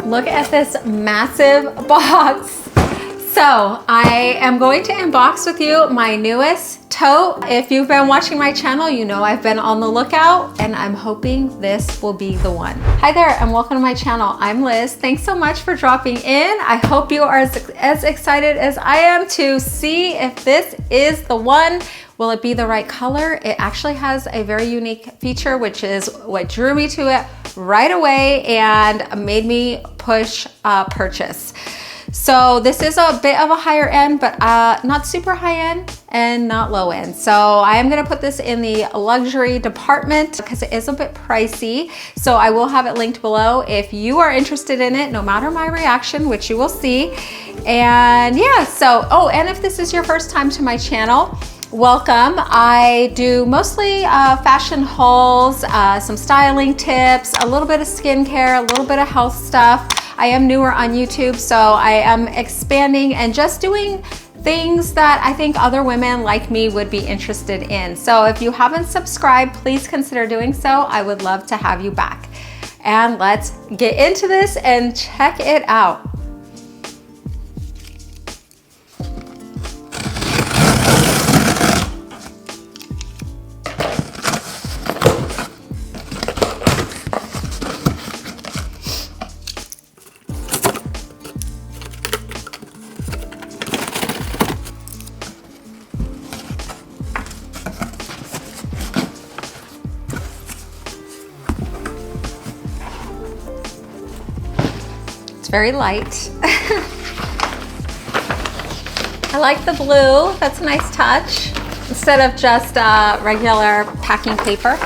Look at this massive box. So I am going to unbox with you my newest tote. If you've been watching my channel, you know I've been on the lookout and I'm hoping this will be the one. Hi there and welcome to my channel. I'm Liz. Thanks so much for dropping in. I hope you are as excited as I am to see if this is the one. Will it be the right color? It actually has a very unique feature, which is what drew me to it right away and made me push purchase. So this is a bit of a higher end, but not super high end and not low end. So I am gonna put this in the luxury department because it is a bit pricey. So I will have it linked below if you are interested in it, no matter my reaction, which you will see. And yeah, so, oh, and if this is your first time to my channel, welcome. I do mostly fashion hauls, some styling tips, a little bit of skincare, a little bit of health stuff. I am newer on YouTube, so I am expanding and just doing things that I think other women like me would be interested in. So if you haven't subscribed, please consider doing so. I would love to have you back. And let's get into this and check it out. Very light. I like the blue, that's a nice touch, instead of just regular packing paper.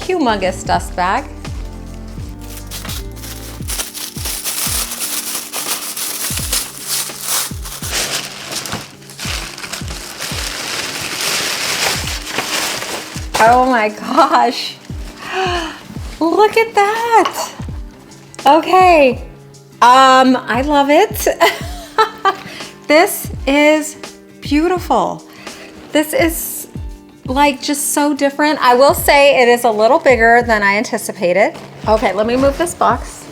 Humongous dust bag. Oh my gosh. Look at that. Okay. I love it. This is beautiful. This is like just so different. I will say it is a little bigger than I anticipated. Okay, let me move this box.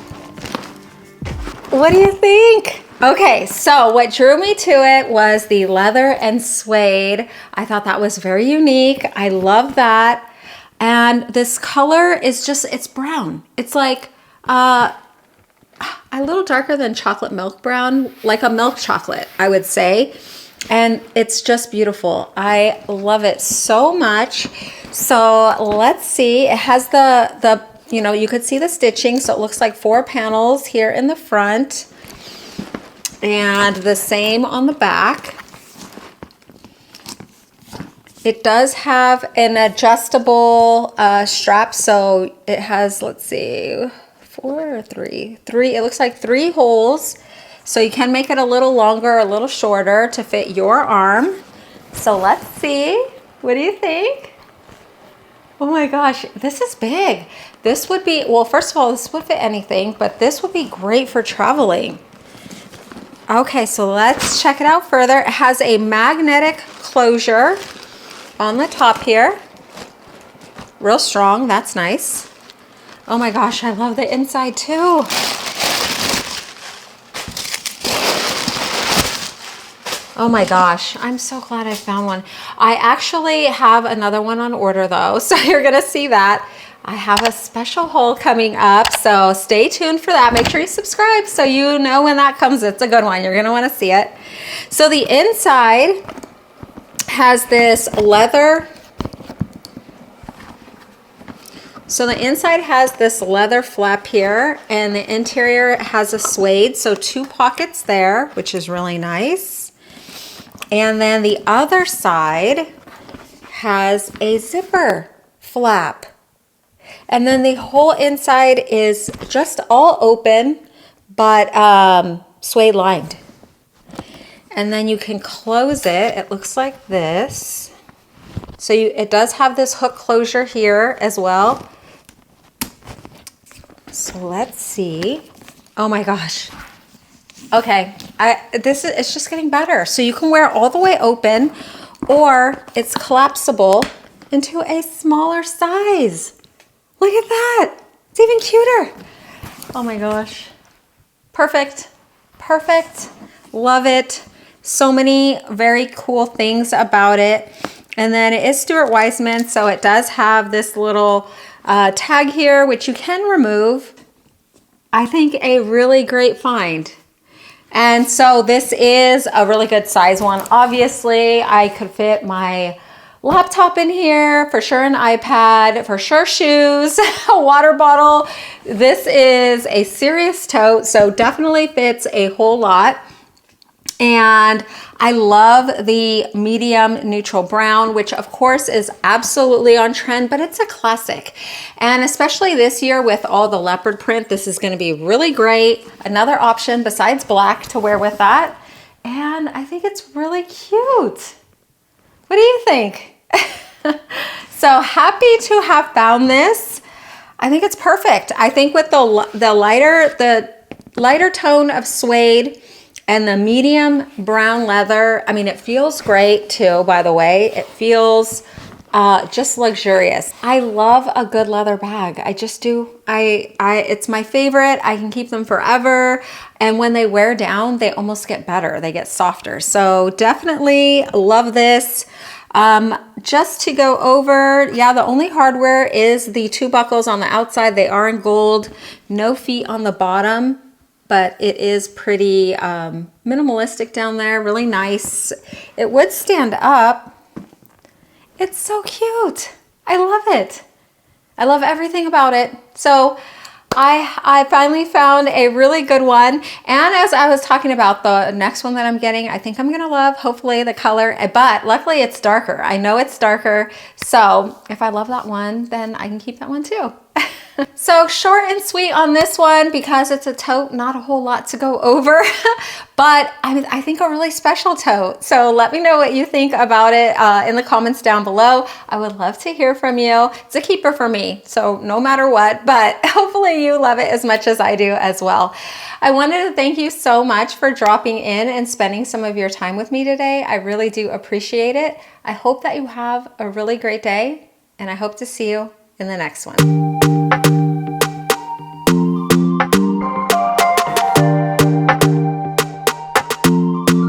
What do you think? Okay, so what drew me to it was the leather and suede. I thought that was very unique. I love that. And this color is just, it's brown. It's like a little darker than chocolate milk brown, like a milk chocolate, I would say. And it's just beautiful. I love it so much. So let's see. It has the you know, you could see the stitching. So it looks like 4 panels here in the front and the same on the back. It does have an adjustable strap. So it has, let's see, 4 or 3. It looks like 3 holes. So you can make it a little longer, a little shorter to fit your arm. So let's see. What do you think? Oh my gosh, this is big. This would be, well, first of all, this would fit anything, but this would be great for traveling. Okay, so let's check it out further. It has a magnetic closure on the top here. Real strong, that's nice. Oh my gosh, I love the inside too. Oh my gosh, I'm so glad I found one. I actually have another one on order though, so you're gonna see that. I have a special haul coming up, so stay tuned for that. Make sure you subscribe so you know when that comes. It's a good one, you're gonna wanna see it. So the inside has this leather. So the inside has this leather flap here, and the interior has a suede, so 2 pockets there, which is really nice. And then the other side has a zipper flap. And then the whole inside is just all open, but suede lined. and then you can close it. It looks like this. So it does have this hook closure here as well. So let's see. Oh my gosh. Okay, it's just getting better. So you can wear it all the way open, or it's collapsible into a smaller size. Look at that. It's even cuter. Oh my gosh. Perfect. Perfect. Love it. So many very cool things about it. And then it is Stuart Weitzman, so it does have this little tag here, which you can remove. I think a really great find. And so this is a really good size one. Obviously, I could fit my laptop in here, for sure an iPad, for sure shoes, a water bottle. This is a serious tote, so definitely fits a whole lot. And I love the medium neutral brown, which of course is absolutely on trend, but it's a classic. And especially this year with all the leopard print, this is going to be really great. Another option besides black to wear with that. And I think it's really cute. What do you think? So happy to have found this. I think it's perfect. I think with the lighter tone of suede and the medium brown leather, I mean, it feels great too, by the way. It feels just luxurious. I love a good leather bag. I just do. It's my favorite. I can keep them forever. And when they wear down, they almost get better. They get softer. So definitely love this. Just to go over, yeah, the only hardware is the two buckles on the outside. They are in gold, no feet on the bottom, but it is pretty minimalistic down there, really nice. It would stand up. It's so cute. I love it. I love everything about it. So I finally found a really good one. And as I was talking about the next one that I'm getting, I think I'm gonna love, hopefully, the color, but luckily it's darker. I know it's darker. So if I love that one, then I can keep that one too. So short and sweet on this one because it's a tote, not a whole lot to go over, but I think a really special tote. So let me know what you think about it in the comments down below. I would love to hear from you. It's a keeper for me, so no matter what, but hopefully you love it as much as I do as well. I wanted to thank you so much for dropping in and spending some of your time with me today. I really do appreciate it. I hope that you have a really great day, and I hope to see you in the next one.